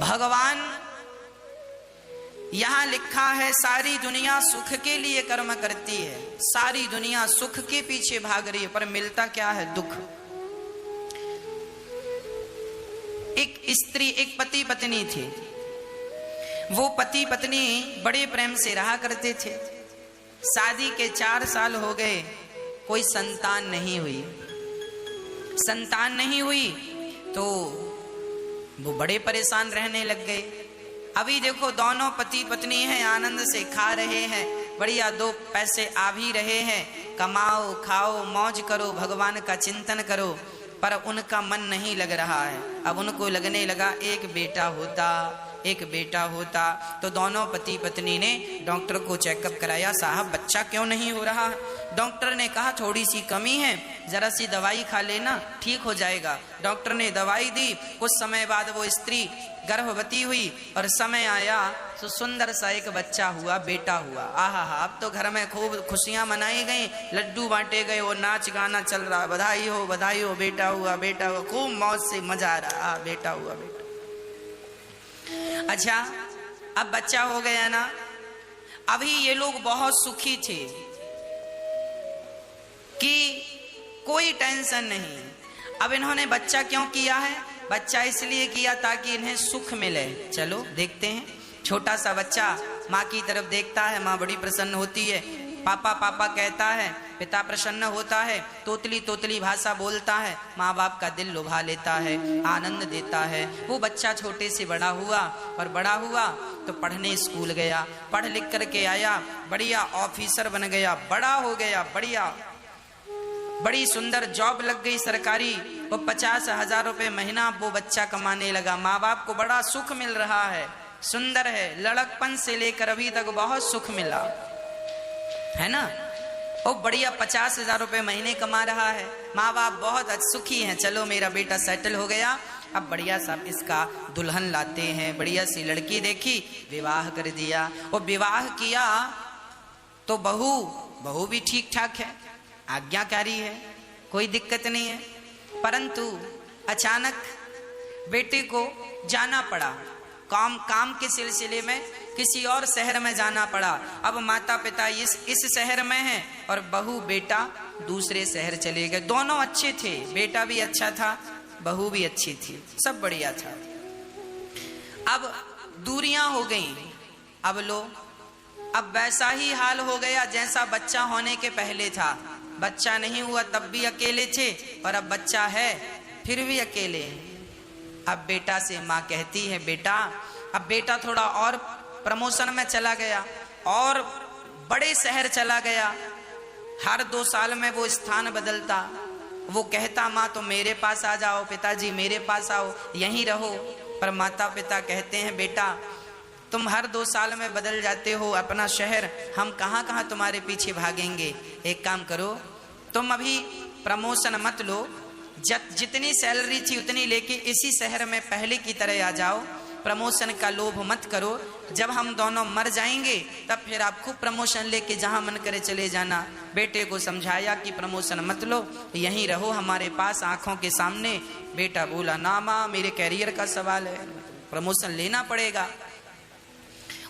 भगवान यहां लिखा है सारी दुनिया सुख के लिए कर्म करती है, सारी दुनिया सुख के पीछे भाग रही है, पर मिलता क्या है? दुख। एक स्त्री, एक पति पत्नी थे, वो पति पत्नी बड़े प्रेम से रहा करते थे। शादी के 4 साल हो गए, कोई संतान नहीं हुई। संतान नहीं हुई तो वो बड़े परेशान रहने लग गए। अभी देखो दोनों पति पत्नी हैं, आनंद से खा रहे हैं, बढ़िया 2 पैसे आ भी रहे हैं, कमाओ खाओ मौज करो, भगवान का चिंतन करो, पर उनका मन नहीं लग रहा है। अब उनको लगने लगा एक बेटा होता तो दोनों पति पत्नी ने डॉक्टर को चेकअप कराया। साहब बच्चा क्यों नहीं हो रहा? डॉक्टर ने कहा थोड़ी सी कमी है, जरा सी दवाई खा लेना ठीक हो जाएगा। डॉक्टर ने दवाई दी, कुछ समय बाद वो स्त्री गर्भवती हुई और समय आया तो सुंदर सा एक बच्चा हुआ, बेटा हुआ। आहा, अब तो घर में खूब खुशियां मनाई गई, लड्डू बांटे गए, वो नाच गाना चल रहा, बधाई हो बेटा हुआ, खूब मौज से मजा आ रहा, बेटा हुआ। अच्छा, अब बच्चा हो गया ना, अभी ये लोग बहुत सुखी थे कि कोई टेंशन नहीं। अब इन्होंने बच्चा क्यों किया है? बच्चा इसलिए किया ताकि इन्हें सुख मिले। चलो देखते हैं। छोटा सा बच्चा माँ की तरफ देखता है, माँ बड़ी प्रसन्न होती है, पापा पापा कहता है, पिता प्रसन्न होता है, तोतली तोतली भाषा बोलता है, माँ बाप का दिल लुभा लेता है, आनंद देता है। वो बच्चा छोटे से बड़ा हुआ और बड़ा हुआ तो पढ़ने स्कूल गया, पढ़ लिख करके आया, बढ़िया ऑफिसर बन गया, बड़ा हो गया, बढ़िया बड़ी सुंदर जॉब लग गई सरकारी। वो 50,000 रुपए महीना वो बच्चा कमाने लगा। माँ बाप को बड़ा सुख मिल रहा है, सुंदर है, लड़कपन से लेकर अभी तक बहुत सुख मिला है ना। वो बढ़िया 50,000 रुपए महीने कमा रहा है, माँ बाप बहुत सुखी हैं। चलो मेरा बेटा सेटल हो गया, अब बढ़िया सा इसका दुल्हन लाते हैं। बढ़िया सी लड़की देखी, विवाह कर दिया। वो विवाह किया तो बहू भी ठीक ठाक है, आज्ञाकारी है, कोई दिक्कत नहीं है। परंतु अचानक बेटे को जाना पड़ा, काम के सिलसिले में किसी और शहर में जाना पड़ा। अब माता पिता इस शहर में हैं और बहू बेटा दूसरे शहर चले गए। दोनों अच्छे थे, बेटा भी अच्छा था, बहू भी अच्छी थी, सब बढ़िया था। अब दूरियां हो गई। अब वैसा ही हाल हो गया जैसा बच्चा होने के पहले था। बच्चा नहीं हुआ तब भी अकेले थे, और अब बच्चा है फिर भी अकेले हैं। अब बेटा से माँ कहती है, बेटा, अब बेटा थोड़ा और प्रमोशन में चला गया और बड़े शहर चला गया। हर 2 साल में वो स्थान बदलता। वो कहता, माँ तो मेरे पास आ जाओ, पिताजी मेरे पास आओ, यहीं रहो। पर माता पिता कहते हैं, बेटा तुम हर 2 साल में बदल जाते हो अपना शहर, हम कहाँ कहाँ तुम्हारे पीछे भागेंगे। एक काम करो, तुम अभी प्रमोशन मत लो, जितनी सैलरी थी उतनी लेके इसी शहर में पहले की तरह आ जाओ, प्रमोशन का लोभ मत करो। जब हम दोनों मर जाएंगे तब फिर आप खूब प्रमोशन लेके जहां मन करे चले जाना। बेटे को समझाया कि प्रमोशन मत लो, यहीं रहो हमारे पास आंखों के सामने। बेटा बोला, ना माँ, मेरे कैरियर का सवाल है, प्रमोशन लेना पड़ेगा।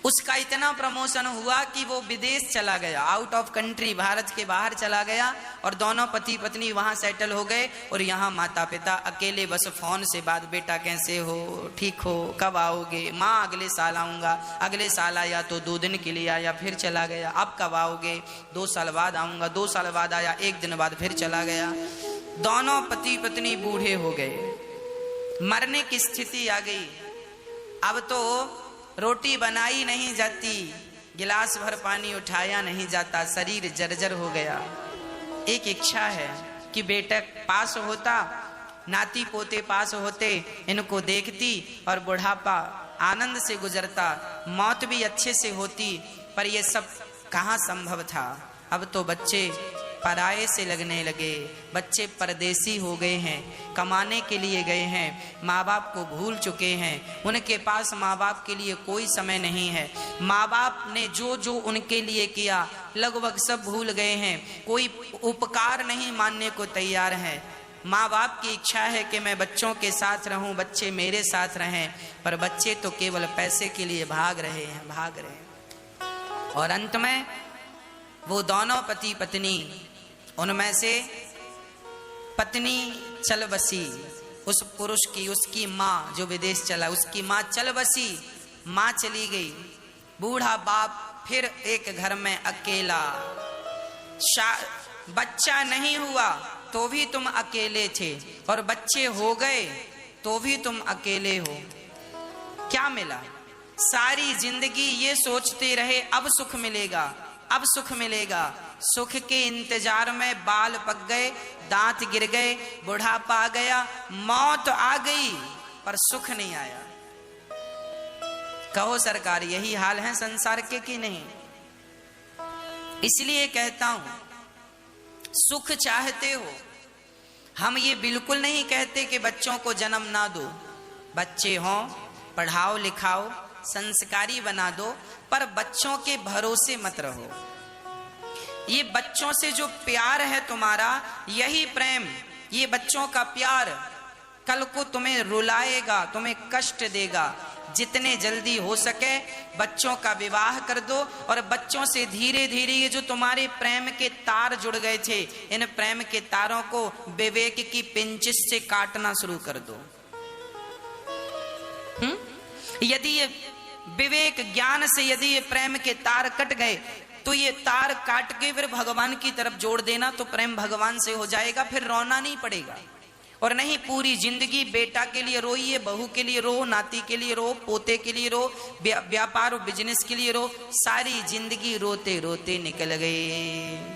उसका इतना प्रमोशन हुआ कि वो विदेश चला गया, आउट ऑफ कंट्री, भारत के बाहर चला गया, और दोनों पति पत्नी वहां सेटल हो गए। और यहाँ माता पिता अकेले बस फोन से बात, बेटा कैसे हो, ठीक हो, कब आओगे? माँ अगले साल आऊँगा। अगले साल आया तो 2 दिन के लिए आया, फिर चला गया। अब कब आओगे? 2 साल बाद आऊँगा। 2 साल बाद आया, 1 दिन बाद फिर चला गया। दोनों पति पत्नी बूढ़े हो गए, मरने की स्थिति आ गई। अब तो रोटी बनाई नहीं जाती, गिलास भर पानी उठाया नहीं जाता, शरीर जर्जर हो गया। एक इच्छा है कि बेटा पास होता, नाती पोते पास होते, इनको देखती और बुढ़ापा आनंद से गुजरता, मौत भी अच्छे से होती, पर ये सब कहाँ संभव था। अब तो बच्चे पराये से लगने लगे, बच्चे परदेसी हो गए हैं, कमाने के लिए गए हैं, माँ बाप को भूल चुके हैं, उनके पास माँ बाप के लिए कोई समय नहीं है। माँ बाप ने जो जो उनके लिए किया लगभग सब भूल गए हैं, कोई उपकार नहीं मानने को तैयार है। माँ बाप की इच्छा है कि मैं बच्चों के साथ रहूं, बच्चे मेरे साथ रहें, पर बच्चे तो केवल पैसे के लिए भाग रहे हैं। और अंत में वो दोनों पति पत्नी, उनमें से पत्नी चल बसी, उस पुरुष की, उसकी माँ जो विदेश चला, उसकी माँ चल बसी, माँ चली गई, बूढ़ा बाप फिर एक घर में अकेला। बच्चा नहीं हुआ तो भी तुम अकेले थे, और बच्चे हो गए तो भी तुम अकेले हो। क्या मिला? सारी जिंदगी ये सोचते रहे अब सुख मिलेगा, अब सुख मिलेगा। सुख के इंतजार में बाल पक गए, दांत गिर गए, बुढ़ापा आ गया, मौत आ गई, पर सुख नहीं आया। कहो सरकार, यही हाल है संसार के कि नहीं? इसलिए कहता हूं, सुख चाहते हो, हम ये बिल्कुल नहीं कहते कि बच्चों को जन्म ना दो, बच्चे हों, पढ़ाओ लिखाओ, संस्कारी बना दो, पर बच्चों के भरोसे मत रहो। ये बच्चों से जो प्यार है तुम्हारा, यही प्रेम, ये बच्चों का प्यार कल को तुम्हें रुलाएगा, तुम्हें कष्ट देगा। जितने जल्दी हो सके बच्चों का विवाह कर दो, और बच्चों से धीरे धीरे ये जो तुम्हारे प्रेम के तार जुड़ गए थे, इन प्रेम के तारों को विवेक की पिंचिस से काटना शुरू कर दो। यदि ये विवेक ज्ञान से यदि ये प्रेम के तार कट गए, तो ये तार काट के फिर भगवान की तरफ जोड़ देना, तो प्रेम भगवान से हो जाएगा, फिर रोना नहीं पड़ेगा। और नहीं, पूरी जिंदगी बेटा के लिए रोइए, बहू के लिए रो, नाती के लिए रो, पोते के लिए रो, व्यापार और बिजनेस के लिए रो, सारी जिंदगी रोते रोते निकल गई।